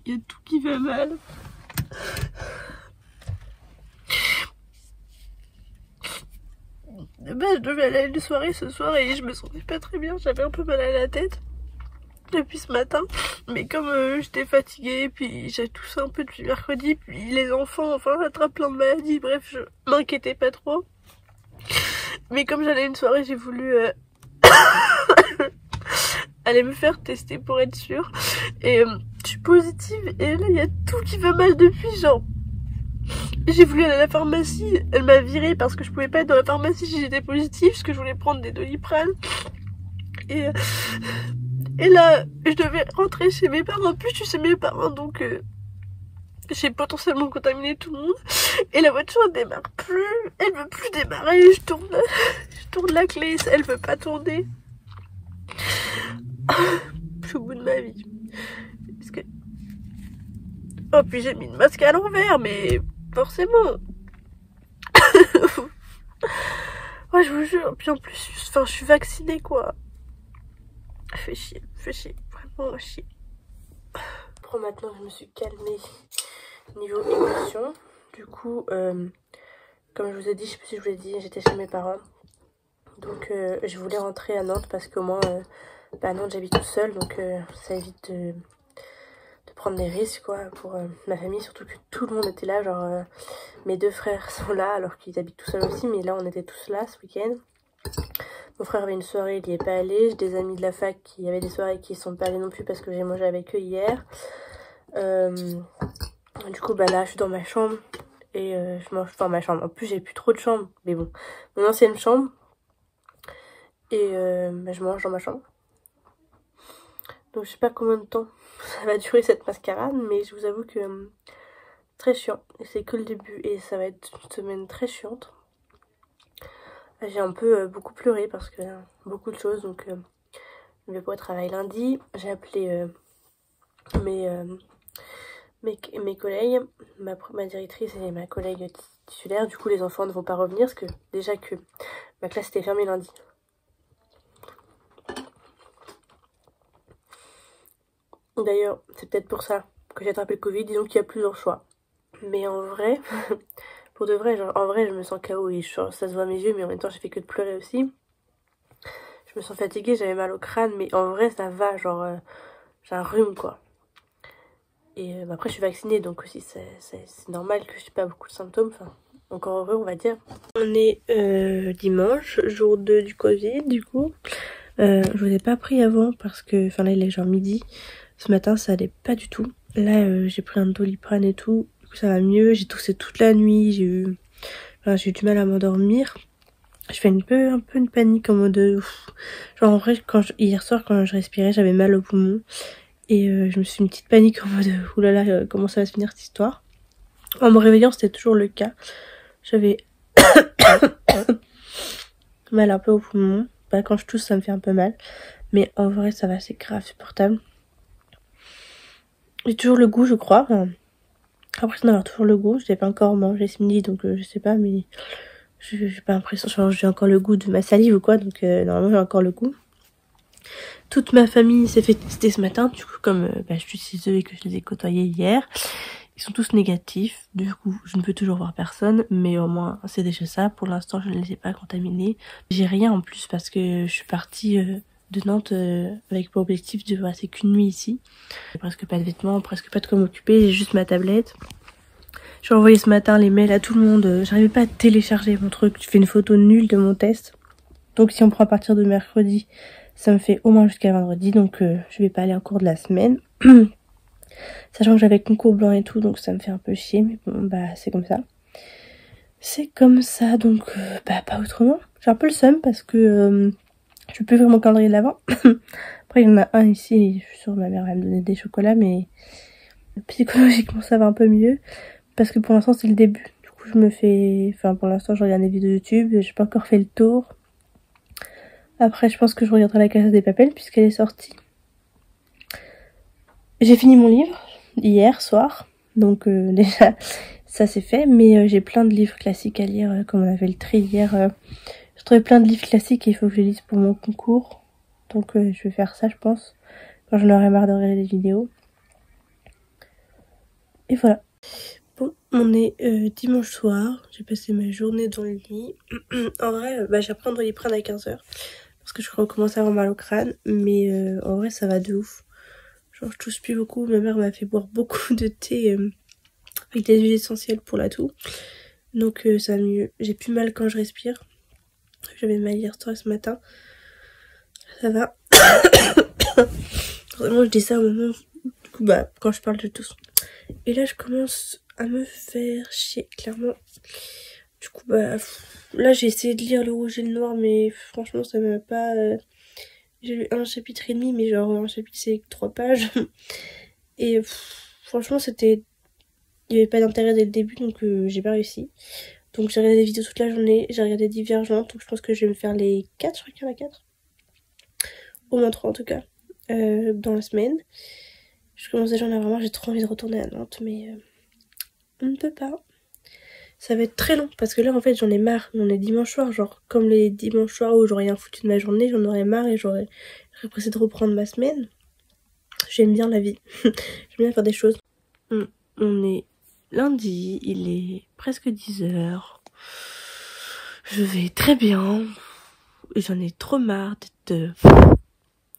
Il y a tout qui va mal. Je devais aller à une soirée ce soir et je me sentais pas très bien, j'avais un peu mal à la tête depuis ce matin, mais comme j'étais fatiguée, puis j'ai toussé un peu depuis mercredi, puis les enfants, enfin j'attrape plein de maladies, bref je m'inquiétais pas trop. Mais comme j'allais à une soirée, j'ai voulu aller me faire tester pour être sûre, et je suis positive, et là il y a tout qui va mal depuis, genre j'ai voulu aller à la pharmacie, elle m'a virée parce que je pouvais pas être dans la pharmacie si j'étais positive, parce que je voulais prendre des Doliprane. Et là, je devais rentrer chez mes parents. En plus, je suis chez mes parents, donc j'ai potentiellement contaminé tout le monde. Et la voiture ne démarre plus. Elle veut plus démarrer. Je tourne la clé, elle veut pas tourner. Je suis au bout de ma vie. Parce que... Oh, puis j'ai mis une masque à l'envers, mais forcément. Ouais, je vous jure. Puis en plus, enfin, je suis vaccinée, quoi. Fait chier, vraiment chier. Bon, maintenant je me suis calmée niveau émotion. Du coup, comme je vous ai dit, je sais plus si je vous l'ai dit, j'étais chez mes parents. Donc je voulais rentrer à Nantes parce qu'au moins, à Nantes j'habite toute seule, donc ça évite de prendre des risques quoi pour ma famille, surtout que tout le monde était là, genre mes deux frères sont là alors qu'ils habitent tout seuls aussi, mais là on était tous là ce week-end. Mon frère avait une soirée, il n'y est pas allé. J'ai des amis de la fac qui avaient des soirées qui ne sont pas allés non plus parce que j'ai mangé avec eux hier. Du coup, bah là, je suis dans ma chambre et je mange dans ma chambre. En plus, j'ai plus trop de chambres, mais bon, mon ancienne chambre. Et bah, je mange dans ma chambre. Donc, je sais pas combien de temps ça va durer cette mascarade, mais je vous avoue que très chiant. C'est que le début et ça va être une semaine très chiante. J'ai un peu beaucoup pleuré parce que beaucoup de choses, donc je vais pas au travail lundi. J'ai appelé mes collègues, ma directrice et ma collègue titulaire. Du coup les enfants ne vont pas revenir parce que déjà que ma classe était fermée lundi. D'ailleurs c'est peut-être pour ça que j'ai attrapé le Covid, disons qu'il y a plusieurs choix. Mais en vrai, pour de vrai, genre, en vrai je me sens KO et ça se voit à mes yeux, mais en même temps j'ai fait que de pleurer aussi. Je me sens fatiguée, j'avais mal au crâne, mais en vrai ça va, genre j'ai un rhume quoi. Et après je suis vaccinée donc aussi c'est normal que j'ai pas beaucoup de symptômes, enfin encore heureux on va dire. On est dimanche, jour 2 du Covid du coup. Je vous ai pas pris avant parce que, enfin là il est genre midi. Ce matin ça allait pas du tout. Là j'ai pris un Doliprane et tout, du coup ça va mieux. J'ai toussé toute la nuit, j'ai eu du mal à m'endormir. Je fais un peu une panique en mode genre en vrai hier soir quand je respirais j'avais mal au poumon. Et je me suis mis une petite panique en mode oulala comment ça va se finir cette histoire. En me réveillant c'était toujours le cas. J'avais mal un peu au poumon. Bah, quand je tousse ça me fait un peu mal. Mais en vrai ça va, c'est grave supportable. J'ai toujours le goût je crois. Enfin, l'impression d'avoir toujours le goût. Je l'ai pas encore mangé ce midi donc je sais pas, mais j'ai pas l'impression, genre j'ai encore le goût de ma salive ou quoi, donc normalement j'ai encore le goût. Toute ma famille s'est fait tester ce matin, du coup comme je suis chez eux et que je les ai côtoyés hier, ils sont tous négatifs, du coup je ne peux toujours voir personne, mais au moins c'est déjà ça, pour l'instant je ne les ai pas contaminés. J'ai rien en plus parce que je suis partie de Nantes avec pour objectif de passer qu'une nuit ici. J'ai presque pas de vêtements, presque pas de quoi m'occuper, j'ai juste ma tablette. J'ai envoyé ce matin les mails à tout le monde, j'arrivais pas à télécharger mon truc, je fais une photo nulle de mon test. Donc si on prend à partir de mercredi, ça me fait au moins jusqu'à vendredi, donc je vais pas aller en cours de la semaine. Sachant que j'avais concours blanc et tout, donc ça me fait un peu chier, mais bon, bah c'est comme ça. C'est comme ça, donc pas autrement. J'ai un peu le seum parce que je peux ouvrir mon calendrier de l'avant. Après il y en a un ici, je suis sûre que ma mère va me donner des chocolats, mais psychologiquement ça va un peu mieux. Parce que pour l'instant c'est le début. Du coup je me fais... Enfin pour l'instant je regarde des vidéos YouTube, j'ai pas encore fait le tour. Après je pense que je regarderai La Casa des Papel puisqu'elle est sortie. J'ai fini mon livre hier soir. Donc déjà ça c'est fait. Mais j'ai plein de livres classiques à lire. Comme on avait le tri hier. J'ai trouvé plein de livres classiques et il faut que je les lise pour mon concours. Donc je vais faire ça je pense. Quand j'en aurai marre de regarder des vidéos. Et voilà. Bon, on est dimanche soir, j'ai passé ma journée dans le lit. En vrai, j'apprends le Doliprane à 15h. Parce que je recommence à avoir mal au crâne. Mais en vrai, ça va de ouf. Genre, je tousse plus beaucoup. Ma mère m'a fait boire beaucoup de thé avec des huiles essentielles pour la toux. Donc ça va mieux. J'ai plus mal quand je respire. J'avais mal hier soir et ce matin. Ça va. Vraiment, je dis ça au moment du coup, quand je parle de tout. Et là, je commence à me faire chier, clairement. Du coup, là, j'ai essayé de lire Le Rouge et le Noir, mais franchement, ça m'a pas... J'ai lu un chapitre et demi, mais genre, un chapitre, c'est 3 pages. Et franchement, c'était... Il n'y avait pas d'intérêt dès le début, donc j'ai pas réussi. Donc j'ai regardé des vidéos toute la journée, j'ai regardé Divergente, donc je pense que je vais me faire les 4, je crois qu'il y en a 4. Au moins 3 en tout cas, dans la semaine. Je commence déjà à en avoir marre, j'ai trop envie de retourner à Nantes, mais on ne peut pas. Ça va être très long, parce que là en fait j'en ai marre, on est dimanche soir, genre comme les dimanches soirs où j'aurais rien foutu de ma journée, j'en aurais marre et j'aurais pressé de reprendre ma semaine. J'aime bien la vie, j'aime bien faire des choses. On est lundi, il est presque 10h. Je vais très bien. J'en ai trop marre d'être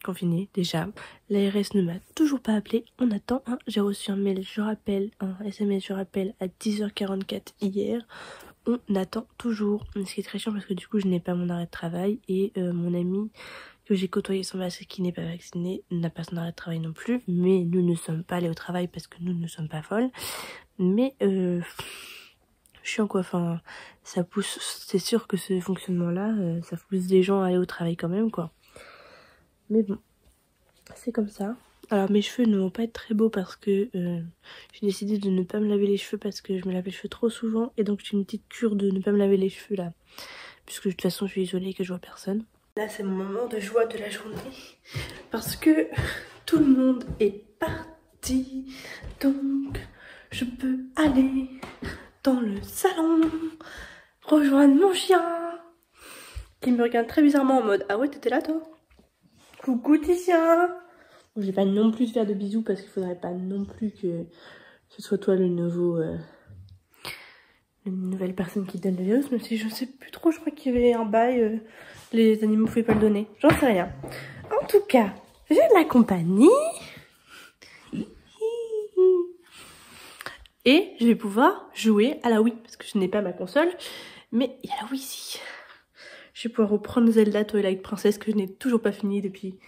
confinée déjà. L'ARS ne m'a toujours pas appelé. On attend. Hein. J'ai reçu un mail, je rappelle, un SMS, je rappelle, à 10h44 hier. On attend toujours. Ce qui est très chiant parce que du coup, je n'ai pas mon arrêt de travail. Et mon ami que j'ai côtoyé sans masque qui n'est pas vacciné n'a pas son arrêt de travail non plus. Mais nous ne sommes pas allés au travail parce que nous ne sommes pas folles. Mais chiant quoi, enfin ça pousse, c'est sûr que ce fonctionnement là ça pousse les gens à aller au travail quand même quoi, mais bon c'est comme ça. Alors mes cheveux ne vont pas être très beaux parce que j'ai décidé de ne pas me laver les cheveux parce que je me lave les cheveux trop souvent et donc j'ai une petite cure de ne pas me laver les cheveux là puisque de toute façon je suis isolée et que je vois personne. Là c'est mon moment de joie de la journée parce que tout le monde est parti, donc je peux aller dans le salon, rejoindre mon chien, qui me regarde très bizarrement en mode « Ah ouais, t'étais là toi ?» Coucou Ticia. Je vais pas non plus te faire de bisous parce qu'il faudrait pas non plus que ce soit toi le nouveau... une nouvelle personne qui donne le virus, même si je sais plus trop, je crois qu'il y avait un bail, les animaux pouvaient pas le donner, j'en sais rien. En tout cas, j'ai de la compagnie. Et je vais pouvoir jouer à la Wii, parce que je n'ai pas ma console, mais il y a la Wii ici. Je vais pouvoir reprendre Zelda Twilight Princess, que je n'ai toujours pas fini depuis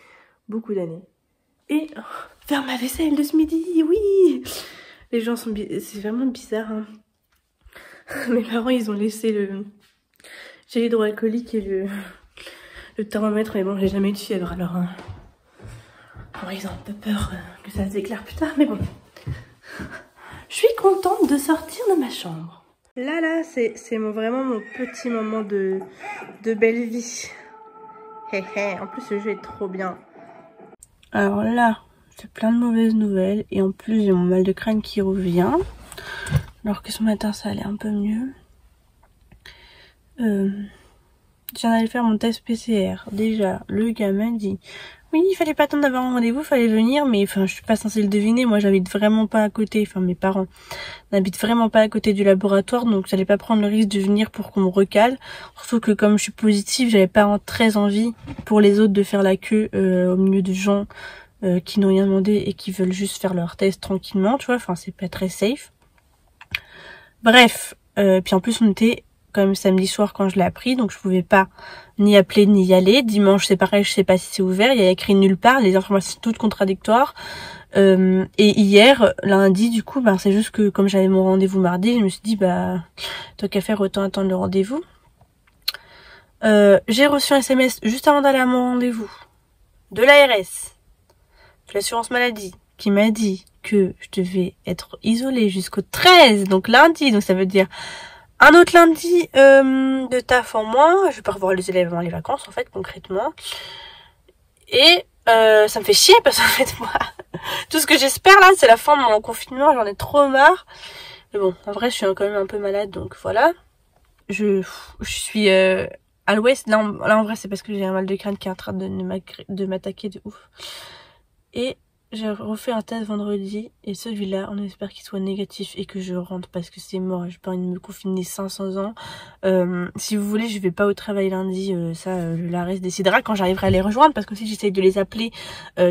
beaucoup d'années. Et faire ma vaisselle de ce midi, oui. Les gens sont... C'est vraiment bizarre, hein. Mes parents, ils ont laissé le gel hydroalcoolique et le thermomètre, mais bon, j'ai jamais eu de fièvre, alors... Alors ils ont un peu peur que ça se déclare plus tard, mais bon... Je suis contente de sortir de ma chambre. Là, c'est vraiment mon petit moment de belle vie. En plus, ce jeu est trop bien. Alors là, j'ai plein de mauvaises nouvelles. Et en plus, j'ai mon mal de crâne qui revient. Alors que ce matin, ça allait un peu mieux. J'en allais faire mon test PCR. Déjà, le gars m'a dit... Oui, il fallait pas attendre d'avoir un rendez-vous, fallait venir, mais enfin, je suis pas censée le deviner. Moi, j'habite vraiment pas à côté, enfin, mes parents n'habitent vraiment pas à côté du laboratoire, donc j'allais pas prendre le risque de venir pour qu'on me recale. Surtout que comme je suis positive, j'avais pas très envie pour les autres de faire la queue au milieu de gens qui n'ont rien demandé et qui veulent juste faire leur test tranquillement, tu vois. Enfin, c'est pas très safe. Bref, puis en plus, on était quand même samedi soir quand je l'ai appris, donc je pouvais pas ni appeler ni y aller. Dimanche c'est pareil, je sais pas si c'est ouvert, il y a écrit nulle part, les informations sont toutes contradictoires. Et hier, lundi, du coup, c'est juste que comme j'avais mon rendez-vous mardi, je me suis dit tant qu'à faire, autant attendre le rendez-vous. J'ai reçu un SMS juste avant d'aller à mon rendez-vous de l'ARS, de l'assurance maladie, qui m'a dit que je devais être isolée jusqu'au 13, donc lundi, donc ça veut dire un autre lundi de taf en moins. Je vais pas revoir les élèves avant les vacances en fait concrètement. Et ça me fait chier parce qu'en fait moi tout ce que j'espère là c'est la fin de mon confinement. J'en ai trop marre. Mais bon en vrai je suis quand même un peu malade donc voilà. Je suis à l'ouest. Là en vrai c'est parce que j'ai un mal de crâne qui est en train de m'attaquer de ouf. Et j'ai refait un test vendredi et celui-là, on espère qu'il soit négatif et que je rentre parce que c'est mort. J'ai pas envie de me confiner 500 ans. Si vous voulez, je vais pas au travail lundi. Le Lares décidera quand j'arriverai à les rejoindre parce que si j'essaye de les appeler,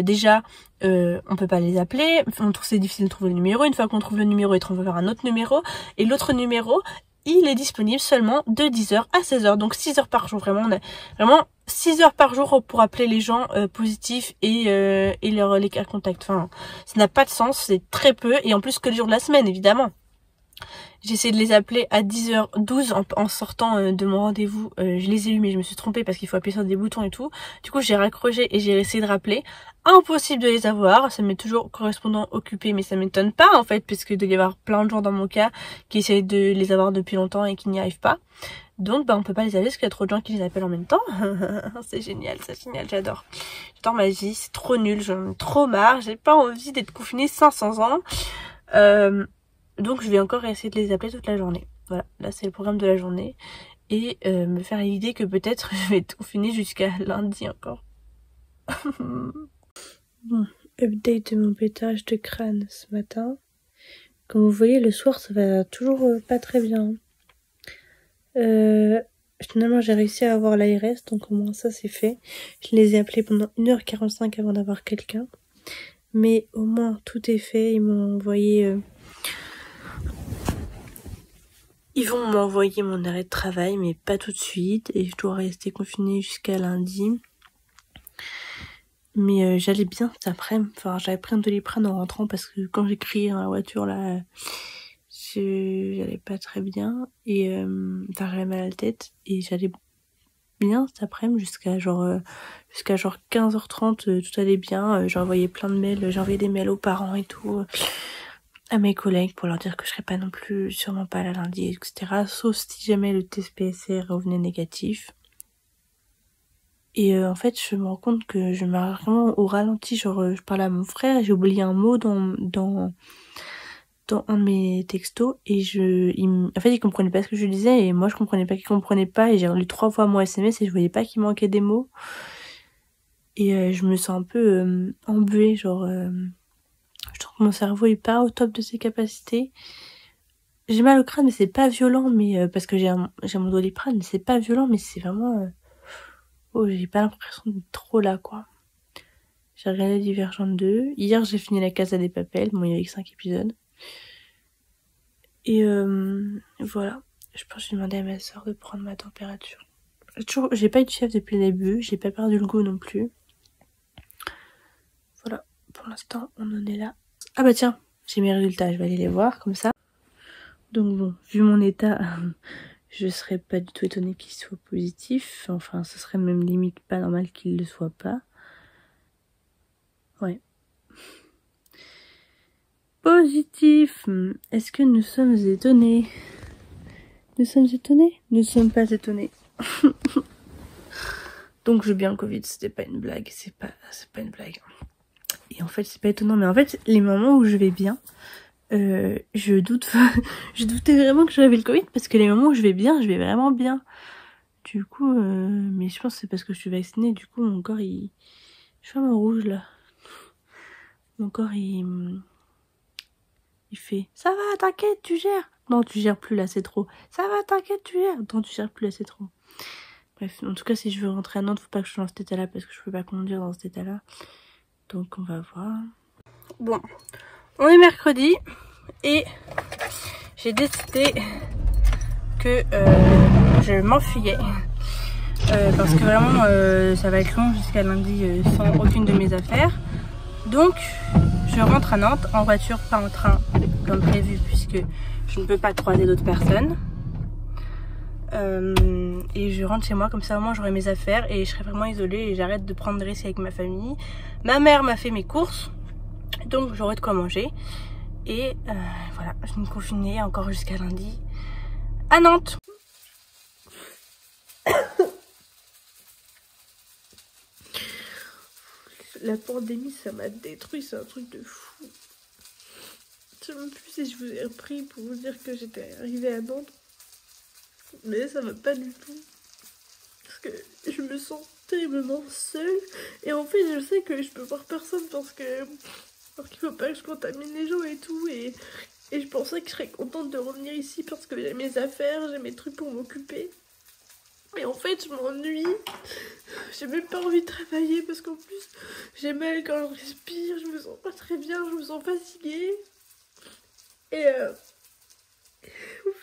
déjà, on peut pas les appeler. On trouve c'est difficile de trouver le numéro. Une fois qu'on trouve le numéro, ils trouvent vers un autre numéro et l'autre numéro, il est disponible seulement de 10h à 16h. Donc 6 heures par jour. Vraiment, on a vraiment 6 heures par jour pour appeler les gens positifs et les cas contacts. Enfin, ça n'a pas de sens, c'est très peu. Et en plus que le jour de la semaine, évidemment. J'ai essayé de les appeler à 10h12 en sortant de mon rendez-vous. Je les ai eus mais je me suis trompée parce qu'il faut appuyer sur des boutons et tout. Du coup j'ai raccroché et j'ai essayé de rappeler. Impossible de les avoir. Ça met toujours correspondant occupé mais ça m'étonne pas en fait puisque il doit y avoir plein de gens dans mon cas qui essayent de les avoir depuis longtemps et qui n'y arrivent pas. Donc on peut pas les appeler parce qu'il y a trop de gens qui les appellent en même temps. C'est génial, j'adore. J'adore ma vie, c'est trop nul, j'en ai trop marre. J'ai pas envie d'être confinée 500 ans. Donc je vais encore essayer de les appeler toute la journée. Voilà, là c'est le programme de la journée. Et me faire l'idée que peut-être je vais être confinée jusqu'à lundi encore. Bon, update de mon pétage de crâne ce matin. Comme vous voyez, le soir ça va toujours pas très bien. Finalement j'ai réussi à avoir l'ARS, donc au moins ça c'est fait. Je les ai appelés pendant 1h45 avant d'avoir quelqu'un. Mais au moins tout est fait, ils m'ont envoyé... Ils vont m'envoyer mon arrêt de travail, mais pas tout de suite. Et je dois rester confinée jusqu'à lundi. Mais j'allais bien cet après-midi. Enfin, j'avais pris un Doliprane en rentrant parce que quand j'ai crié dans la voiture, là, j'allais pas très bien. Et j'avais mal à la tête. Et j'allais bien cet après-midi jusqu'à genre 15h30. Tout allait bien. J'ai envoyé plein de mails. J'ai envoyé des mails aux parents et tout. À mes collègues pour leur dire que je serais pas non plus sûrement pas là lundi, etc. Sauf si jamais le test PCR revenait négatif. Et en fait, je me rends compte que je me vraiment au ralenti. Genre, je parlais à mon frère, j'ai oublié un mot dans un de mes textos et en fait, il comprenait pas ce que je disais et moi, je comprenais pas qu'il comprenait pas et j'ai relu 3 fois mon SMS et je voyais pas qu'il manquait des mots. Et je me sens un peu embuée, genre... Je trouve que mon cerveau est pas au top de ses capacités. J'ai mal au crâne, mais c'est pas violent, mais parce que j'ai mon Doliprane, mais c'est pas violent, mais c'est vraiment... Oh, j'ai pas l'impression d'être trop là, quoi. J'ai regardé Divergente 2. Hier, j'ai fini La Casa des Papel. Bon, il y avait que 5 épisodes. Et voilà. Je pense que je vais demander à ma soeur de prendre ma température. J'ai pas eu de fièvre depuis le début. J'ai pas perdu le goût non plus. Voilà. Pour l'instant, on en est là. Ah bah tiens, j'ai mes résultats. Je vais aller les voir, comme ça. Donc bon, vu mon état, je serais pas du tout étonnée qu'il soit positif. Enfin, ce serait même limite pas normal qu'il le soit pas. Ouais. Positif. Est-ce que nous sommes étonnés? Nous sommes étonnés? Nous ne sommes pas étonnés. Donc je veux bien le Covid, c'était pas une blague. C'est pas une blague. Et en fait, c'est pas étonnant. Mais en fait, les moments où je vais bien... je doutais vraiment que j'avais le Covid parce que les moments où je vais bien, je vais vraiment bien. Du coup, mais je pense que c'est parce que je suis vaccinée, du coup mon corps il... Je suis vraiment rouge là. Mon corps il fait ça va, t'inquiète, tu gères. Non, tu gères plus là, c'est trop. Ça va, t'inquiète, tu gères. Non, tu gères plus là, c'est trop. Bref, en tout cas, si je veux rentrer à Nantes, faut pas que je sois dans cet état-là parce que je peux pas conduire dans cet état-là. Donc on va voir. Bon, on est mercredi et j'ai décidé que je m'enfuyais parce que vraiment ça va être long jusqu'à lundi sans aucune de mes affaires. Donc je rentre à Nantes en voiture, pas en train comme prévu puisque je ne peux pas croiser d'autres personnes. Et je rentre chez moi comme ça au moins j'aurai mes affaires et je serai vraiment isolée et j'arrête de prendre des risques avec ma famille. Ma mère m'a fait mes courses donc j'aurai de quoi manger et voilà, je vais me confiner encore jusqu'à lundi à Nantes. La pandémie ça m'a détruit, c'est un truc de fou. Je ne sais même plus si je vous ai repris pour vous dire que j'étais arrivée à Nantes. Mais ça va pas du tout. Parce que je me sens terriblement seule. Et en fait, je sais que je peux voir personne parce que parce qu'il faut pas que je contamine les gens et tout. Et je pensais que je serais contente de revenir ici parce que j'ai mes affaires, j'ai mes trucs pour m'occuper. Mais en fait, je m'ennuie. J'ai même pas envie de travailler parce qu'en plus, j'ai mal quand je respire, je me sens pas très bien, je me sens fatiguée. Et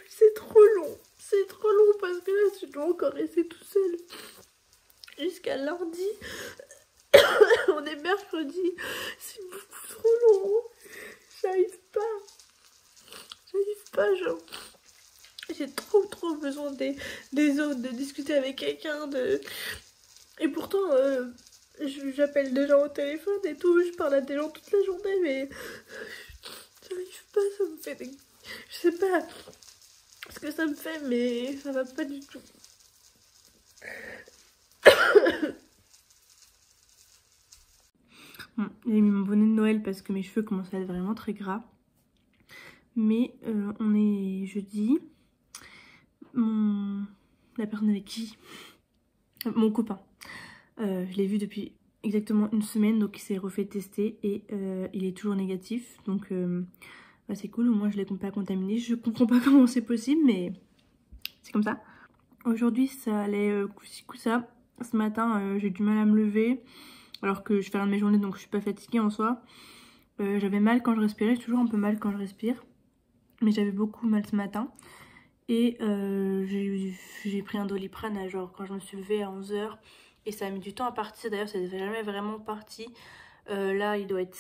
c'est trop long. C'est trop long parce que là, je dois encore rester tout seul jusqu'à lundi. On est mercredi. C'est beaucoup trop long. J'arrive pas, genre. J'ai trop besoin des autres, de discuter avec quelqu'un, Et pourtant, j'appelle des gens au téléphone et tout, je parle à des gens toute la journée, mais j'arrive pas, ça me fait des... Je sais pas ce que ça me fait, mais ça va pas du tout. Bon, j'ai mis mon bonnet de Noël parce que mes cheveux commencent à être vraiment très gras. Mais on est jeudi. La personne avec qui... Mon copain. Je l'ai vu depuis exactement une semaine, donc il s'est refait tester et il est toujours négatif. Donc bah, c'est cool, au moins je l'ai pas contaminé. Je comprends pas comment c'est possible, mais c'est comme ça. Aujourd'hui ça allait coup ça. Ce matin j'ai du mal à me lever, alors que je fais rien de mes journées, donc je suis pas fatiguée en soi. J'avais mal quand je respirais, j'ai toujours un peu mal quand je respire, mais j'avais beaucoup mal ce matin. Et j'ai pris un Doliprane à genre quand je me suis levée à 11 h. Et ça a mis du temps à partir, d'ailleurs ça n'est jamais vraiment parti. Là il doit être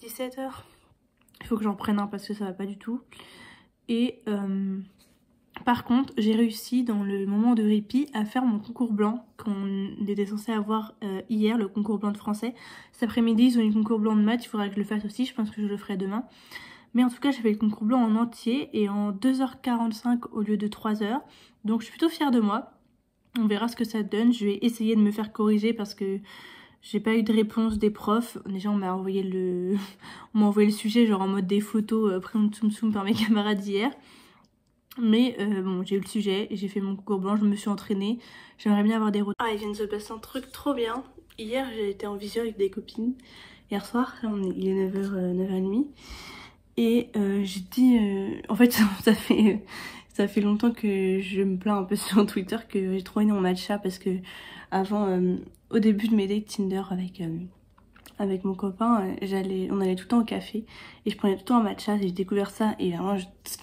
17 h. Il faut que j'en prenne un parce que ça va pas du tout. Et par contre j'ai réussi dans le moment de répit à faire mon concours blanc qu'on était censé avoir hier, le concours blanc de français. Cet après-midi ils ont eu le concours blanc de maths, il faudra que je le fasse aussi, je pense que je le ferai demain. Mais en tout cas j'ai fait le concours blanc en entier et en 2 h 45 au lieu de 3 h. Donc je suis plutôt fière de moi. On verra ce que ça donne. Je vais essayer de me faire corriger parce que j'ai pas eu de réponse des profs. Déjà on m'a envoyé le sujet genre en mode des photos pris en tsum tsum par mes camarades hier. Mais bon, j'ai eu le sujet et j'ai fait mon concours blanc, je me suis entraînée. J'aimerais bien avoir des retours. Ah, il vient de se passer un truc trop bien. Hier j'ai été en visio avec des copines. Hier soir, là il est 9 h, 9 h 30. Et j'ai dit, en fait ça fait longtemps que je me plains un peu sur Twitter que j'ai trop aimé mon matcha parce que avant, au début de mes dates Tinder avec mon copain, on allait tout le temps au café et je prenais tout le temps un matcha et j'ai découvert ça et vraiment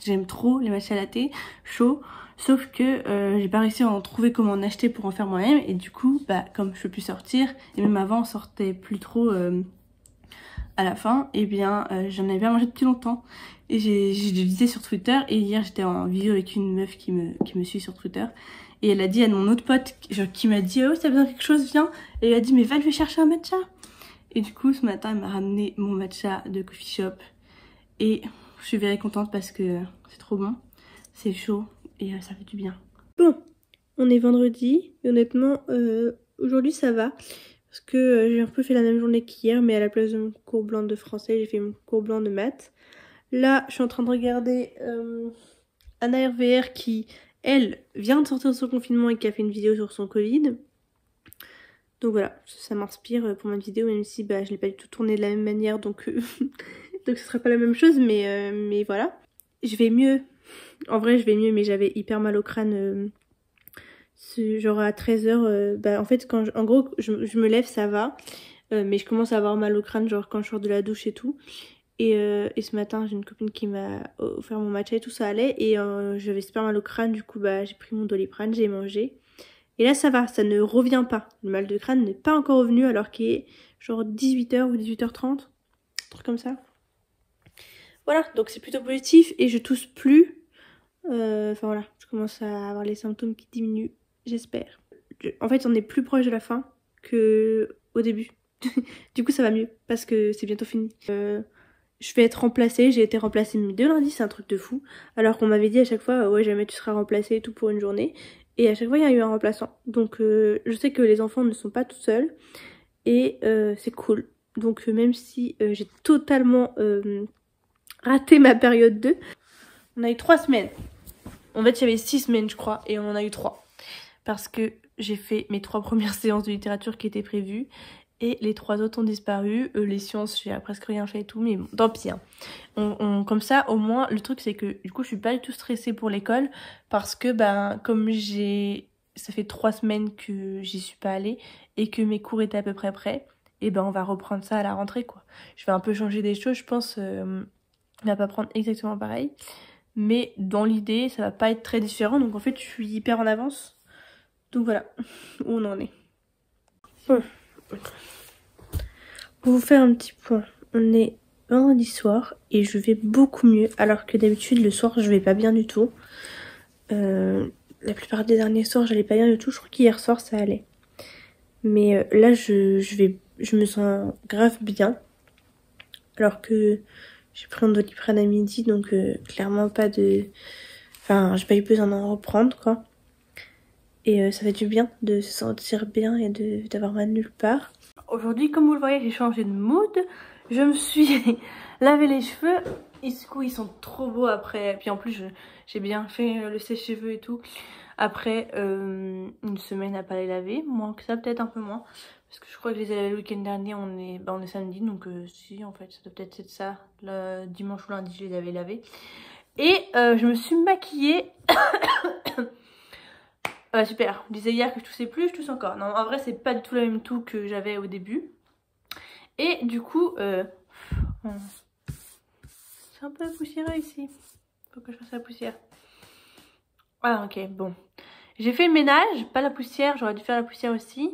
j'aime trop les matcha latte chauds. Sauf que j'ai pas réussi à en trouver comment en acheter pour en faire moi-même et du coup, bah comme je peux plus sortir et même avant on sortait plus trop... à la fin, et bien j'en avais bien mangé depuis longtemps et je le disais sur Twitter. Et hier j'étais en vidéo avec une meuf qui me suit sur Twitter et elle a dit à mon autre pote genre, qui m'a dit oh si t'as besoin de quelque chose viens, et elle a dit mais va lui chercher un matcha. Et du coup ce matin elle m'a ramené mon matcha de coffee shop et je suis very contente parce que c'est trop bon, c'est chaud et ça fait du bien. Bon, on est vendredi et honnêtement aujourd'hui ça va. Parce que j'ai un peu fait la même journée qu'hier, mais à la place de mon concours blanc de français, j'ai fait mon concours blanc de maths. Là, je suis en train de regarder Anna RVR qui, elle, vient de sortir de son confinement et qui a fait une vidéo sur son Covid. Donc voilà, ça m'inspire pour ma vidéo, même si bah, je l'ai pas du tout tournée de la même manière, donc, donc ce sera pas la même chose, mais voilà. Je vais mieux, en vrai je vais mieux, mais j'avais hyper mal au crâne... genre à 13 h, bah en fait en gros je me lève ça va, mais je commence à avoir mal au crâne genre quand je sors de la douche et tout. Et ce matin j'ai une copine qui m'a offert mon matcha et tout, ça allait, et j'avais super mal au crâne, du coup bah j'ai pris mon Doliprane, j'ai mangé. Et là ça va, ça ne revient pas, le mal de crâne n'est pas encore revenu alors qu'il est genre 18 h ou 18 h 30, un truc comme ça. Voilà, donc c'est plutôt positif et je tousse plus. Enfin voilà, je commence à avoir les symptômes qui diminuent. J'espère. En fait, on est plus proche de la fin que au début. Du coup, ça va mieux parce que c'est bientôt fini. Je vais être remplacée. J'ai été remplacée dès lundi, c'est un truc de fou. Alors qu'on m'avait dit à chaque fois, ouais, jamais tu seras remplacée et tout pour une journée. Et à chaque fois, il y a eu un remplaçant. Donc, je sais que les enfants ne sont pas tout seuls. Et c'est cool. Donc, même si j'ai totalement raté ma période 2, on a eu 3 semaines. En fait, il y avait 6 semaines, je crois, et on en a eu 3. Parce que j'ai fait mes 3 premières séances de littérature qui étaient prévues. Et les 3 autres ont disparu. Les sciences, j'ai presque rien fait et tout, mais bon, tant pis. Hein. Comme ça, au moins, le truc c'est que du coup, je suis pas du tout stressée pour l'école parce que, comme ça fait 3 semaines que j'y suis pas allée et que mes cours étaient à peu près prêts, et on va reprendre ça à la rentrée, quoi. Je vais un peu changer des choses, je pense. On va pas prendre exactement pareil, mais dans l'idée, ça va pas être très différent. Donc en fait, je suis hyper en avance. Donc voilà où on en est. Bon. Pour vous faire un petit point, on est vendredi soir et je vais beaucoup mieux alors que d'habitude le soir je vais pas bien du tout. La plupart des derniers soirs j'allais pas bien du tout, je crois qu'hier soir ça allait. Mais là je me sens grave bien alors que j'ai pris un Doliprane à midi donc clairement pas de... Enfin j'ai pas eu besoin d'en reprendre quoi. Et ça fait du bien de se sentir bien et d'avoir mal nulle part. Aujourd'hui, comme vous le voyez, j'ai changé de mood. Je me suis lavé les cheveux. Et du coup, ils sont trop beaux après. Puis en plus, j'ai bien fait le sèche-cheveux et tout. Après une semaine à pas les laver. Moins que ça, peut-être un peu moins. Parce que je crois que je les ai lavés le week-end dernier. On est samedi. Donc si, en fait, ça doit peut-être être ça. Le dimanche ou lundi, je les avais lavés. Et je me suis maquillée. Super, je disais hier que je toussais plus, je tousse encore. Non, en vrai, c'est pas du tout la même toux que j'avais au début. Et du coup, c'est un peu poussiéreux ici. Faut que je fasse la poussière. Ah, ok, bon. J'ai fait le ménage, pas la poussière, j'aurais dû faire la poussière aussi.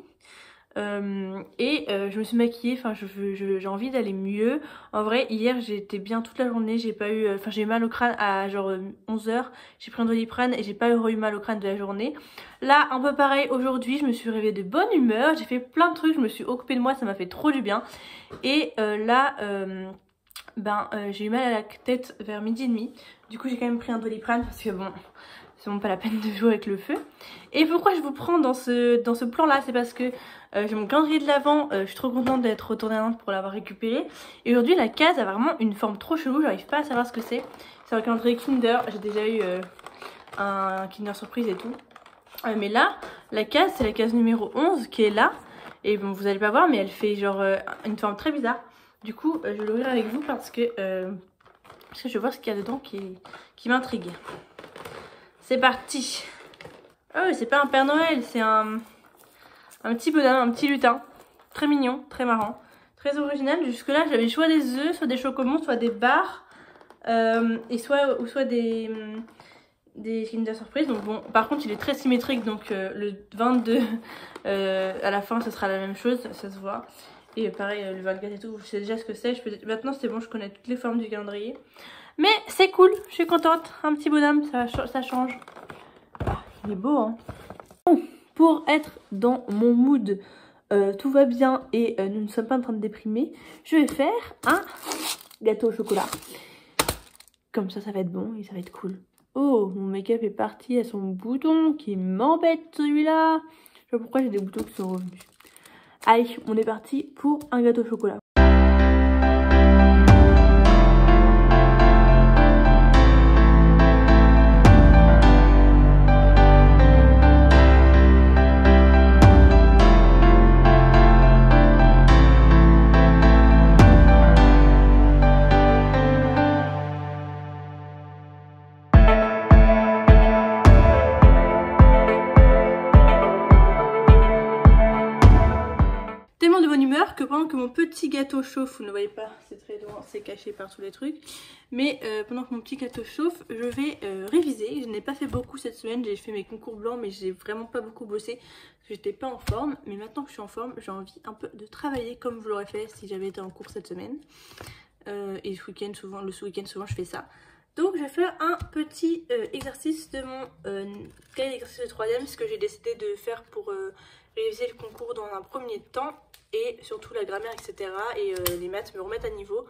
Je me suis maquillée, enfin j'ai envie d'aller mieux. En vrai hier j'étais bien toute la journée, j'ai eu mal au crâne à genre 11h, j'ai pris un Doliprane et j'ai pas eu mal au crâne de la journée. Là un peu pareil aujourd'hui, je me suis réveillée de bonne humeur, j'ai fait plein de trucs, je me suis occupée de moi, ça m'a fait trop du bien. Et j'ai eu mal à la tête vers midi et demi, du coup j'ai quand même pris un Doliprane parce que bon... C'est vraiment pas la peine de jouer avec le feu. Et pourquoi je vous prends dans ce plan là, c'est parce que j'ai mon calendrier de l'Avent, je suis trop contente d'être retournée à Nantes pour l'avoir récupéré. Et aujourd'hui la case a vraiment une forme trop chelou, j'arrive pas à savoir ce que c'est. C'est un calendrier Kinder, j'ai déjà eu un Kinder surprise et tout. Mais là, la case c'est la case numéro 11 qui est là. Et bon vous allez pas voir mais elle fait genre une forme très bizarre. Du coup je vais l'ouvrir avec vous parce que je vais voir ce qu'il y a dedans qui m'intrigue. C'est parti. Oh, c'est pas un Père Noël, c'est un petit bonhomme, un petit lutin. Très mignon, très marrant, très original. Jusque là, j'avais soit des œufs, soit des chocobons, soit des barres, soit des Kinder Surprise. Donc bon, par contre, il est très symétrique, donc le 22, à la fin, ce sera la même chose, ça se voit. Et pareil, le 24 et tout, je sais déjà ce que c'est. Maintenant, c'est bon, je connais toutes les formes du calendrier. Mais c'est cool, je suis contente. Un petit bonhomme, ça change. Ah, il est beau, hein. Bon, pour être dans mon mood, tout va bien et nous ne sommes pas en train de déprimer, je vais faire un gâteau au chocolat. Comme ça va être bon et ça va être cool. Oh, mon make-up est parti à son bouton qui m'embête celui-là. Je sais pas pourquoi j'ai des boutons qui sont revenus. Allez, on est parti pour un gâteau au chocolat. Que pendant que mon petit gâteau chauffe, vous ne voyez pas, c'est très loin, c'est caché par tous les trucs, mais pendant que mon petit gâteau chauffe, je vais réviser. Je n'ai pas fait beaucoup cette semaine, j'ai fait mes concours blancs mais j'ai vraiment pas beaucoup bossé parce que j'étais pas en forme, mais maintenant que je suis en forme, j'ai envie un peu de travailler comme je l'aurais fait si j'avais été en cours cette semaine. Et ce week-end souvent, je fais ça. Donc je vais faire un petit exercice de mon cahier d'exercice de 3ème, ce que j'ai décidé de faire pour réviser le concours dans un premier temps. Et surtout la grammaire, etc. Et les maths me remettent à niveau.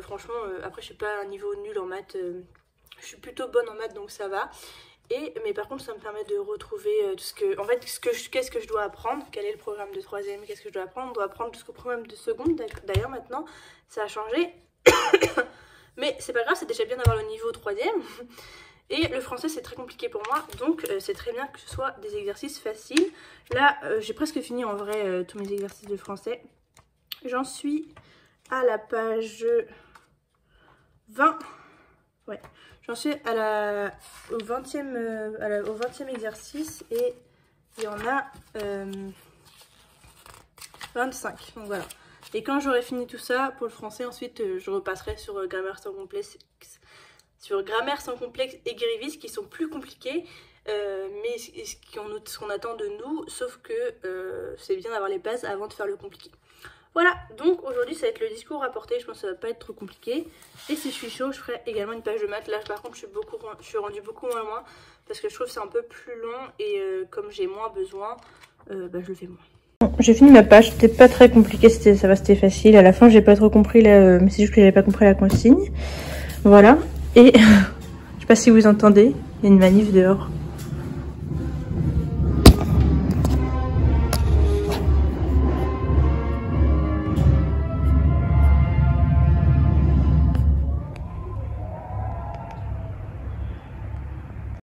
Franchement, après je suis pas à un niveau nul en maths. Je suis plutôt bonne en maths donc ça va. Mais par contre ça me permet de retrouver tout ce que... En fait, qu'est-ce que je dois apprendre. Quel est le programme de 3ème, qu'est-ce que je dois apprendre. On doit apprendre jusqu'au programme de seconde. D'ailleurs maintenant ça a changé. Mais c'est pas grave, c'est déjà bien d'avoir le niveau 3ème. Et le français c'est très compliqué pour moi, donc c'est très bien que ce soit des exercices faciles. Là j'ai presque fini en vrai tous mes exercices de français. J'en suis à la page 20. Ouais, j'en suis au 20e exercice et il y en a 25. Donc voilà. Et quand j'aurai fini tout ça pour le français, ensuite je repasserai sur grammaire sans complexe, et Grévis qui sont plus compliqués, mais ce qu'on attend de nous, sauf que c'est bien d'avoir les bases avant de faire le compliqué. Voilà, donc aujourd'hui ça va être le discours rapporté, je pense que ça va pas être trop compliqué. Et si je suis chaud, je ferai également une page de maths. Là par contre je suis rendue beaucoup moins loin parce que je trouve que c'est un peu plus long et comme j'ai moins besoin, je le fais moins. Bon, j'ai fini ma page, c'était pas très compliqué, c'était facile. À la fin j'ai pas trop compris, mais c'est juste que j'avais pas compris la consigne. Voilà, et je sais pas si vous entendez, il y a une manif dehors.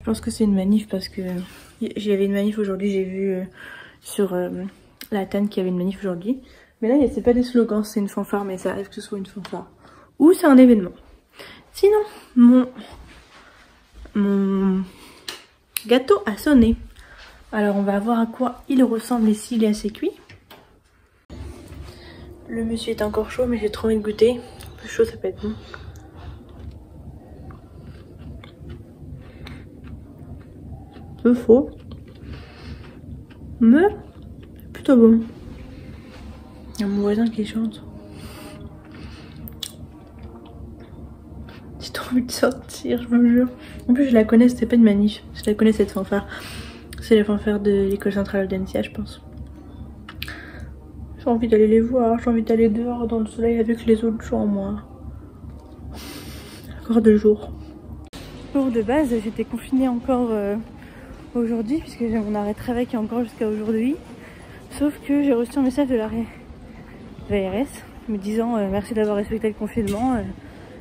Je pense que c'est une manif parce que j'avais une manif aujourd'hui, j'ai vu sur la TAN qu'il y avait une manif aujourd'hui. Mais là, c'est pas des slogans, c'est une fanfare, mais ça arrive que ce soit une fanfare. Ou c'est un événement. Sinon, mon gâteau a sonné. Alors on va voir à quoi il ressemble et s'il est assez cuit. Le monsieur est encore chaud, mais j'ai trop envie de goûter. Un peu chaud, ça peut être bon. Peu faux, mais plutôt bon. Il y a mon voisin qui chante. J'ai trop envie de sortir, je me jure. En plus je la connais, c'était pas une manif. Je la connais cette fanfare. C'est la fanfare de l'école centrale d'Annecy, je pense. J'ai envie d'aller les voir, j'ai envie d'aller dehors dans le soleil avec les autres gens, moi. Encore 2 jours. Pour de base, j'étais confinée encore aujourd'hui, puisque mon arrêt de travail qui est encore jusqu'à aujourd'hui. Sauf que j'ai reçu un message de l'arrêt VRS me disant merci d'avoir respecté le confinement.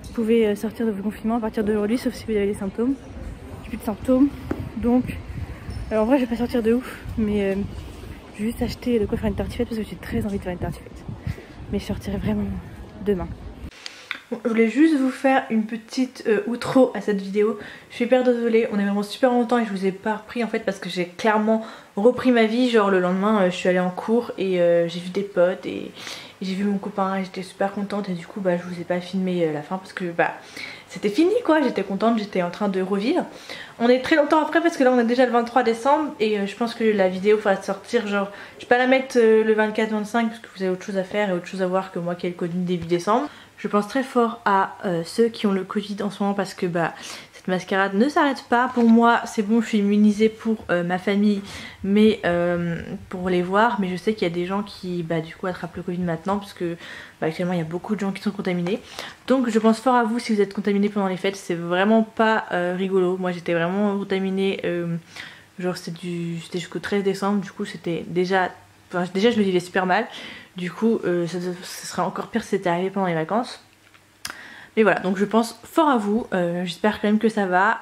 Vous pouvez sortir de vos confinements à partir d'aujourd'hui, sauf si vous avez des symptômes. J'ai plus de symptômes, donc en vrai je vais pas sortir de ouf, mais je vais juste acheter de quoi faire une tartiflette parce que j'ai très envie de faire une tartiflette. Mais je sortirai vraiment demain. Bon, je voulais juste vous faire une petite outro à cette vidéo. Je suis hyper désolée, on est vraiment super longtemps et je vous ai pas repris en fait parce que j'ai clairement repris ma vie. Genre le lendemain je suis allée en cours et j'ai vu des potes et j'ai vu mon copain et j'étais super contente et du coup je vous ai pas filmé la fin parce que c'était fini quoi, j'étais contente, j'étais en train de revivre. On est très longtemps après parce que là on est déjà le 23 décembre et je pense que la vidéo va sortir genre, je vais pas la mettre le 24-25 parce que vous avez autre chose à faire et autre chose à voir que moi qui ai le Covid début décembre. Je pense très fort à ceux qui ont le Covid en ce moment parce que cette mascarade ne s'arrête pas. Pour moi c'est bon, je suis immunisée pour ma famille, mais pour les voir. Mais je sais qu'il y a des gens qui du coup attrapent le Covid maintenant parce que actuellement il y a beaucoup de gens qui sont contaminés. Donc je pense fort à vous si vous êtes contaminés pendant les fêtes. C'est vraiment pas rigolo. Moi j'étais vraiment contaminée, genre c'était jusqu'au 13 décembre. Du coup c'était déjà je le vivais super mal. Du coup ce serait encore pire si c'était arrivé pendant les vacances. Mais voilà, donc je pense fort à vous, j'espère quand même que ça va,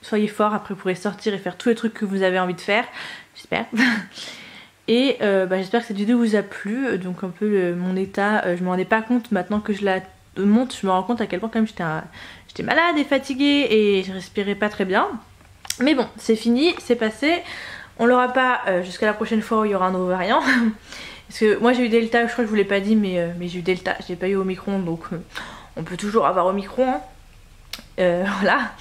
soyez forts, après vous pourrez sortir et faire tous les trucs que vous avez envie de faire, j'espère. Et j'espère que cette vidéo vous a plu, donc un peu mon état, je me rendais pas compte, maintenant que je la monte, je me rends compte à quel point quand même j'étais malade et fatiguée et je respirais pas très bien. Mais bon, c'est fini, c'est passé, on l'aura pas jusqu'à la prochaine fois où il y aura un nouveau variant. Parce que moi j'ai eu Delta, je crois que je vous l'ai pas dit, mais j'ai eu Delta, je l'ai pas eu au Omicron, donc on peut toujours avoir Omicron, hein. Voilà.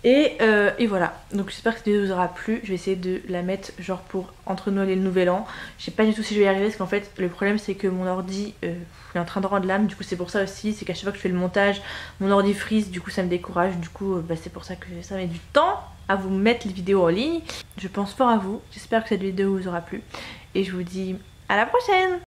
Et voilà, donc j'espère que cette vidéo vous aura plu. Je vais essayer de la mettre genre pour entre Noël et le Nouvel An. Je sais pas du tout si je vais y arriver parce qu'en fait le problème c'est que mon ordi est en train de rendre l'âme. Du coup c'est pour ça aussi, c'est qu'à chaque fois que je fais le montage mon ordi freeze, du coup ça me décourage. Du coup c'est pour ça que ça met du temps à vous mettre les vidéos en ligne. Je pense fort à vous, j'espère que cette vidéo vous aura plu et je vous dis à la prochaine.